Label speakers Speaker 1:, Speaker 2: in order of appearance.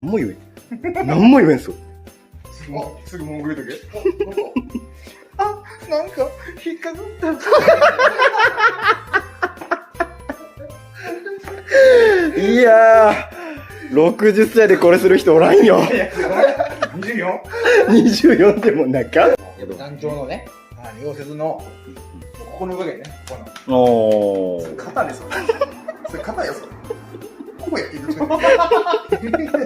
Speaker 1: も言え。何も言えんすよ。
Speaker 2: すぐ文句言うとけ。あ、なんか引っかかった。
Speaker 1: いやー、60歳でこれする人おらんよ。
Speaker 2: 24?
Speaker 1: 24でもなか。
Speaker 2: 団長のね、溶接の、ここの部分ね、この。
Speaker 1: おー。
Speaker 2: 肩ですよ。それ肩よ、それ。ここやって言うと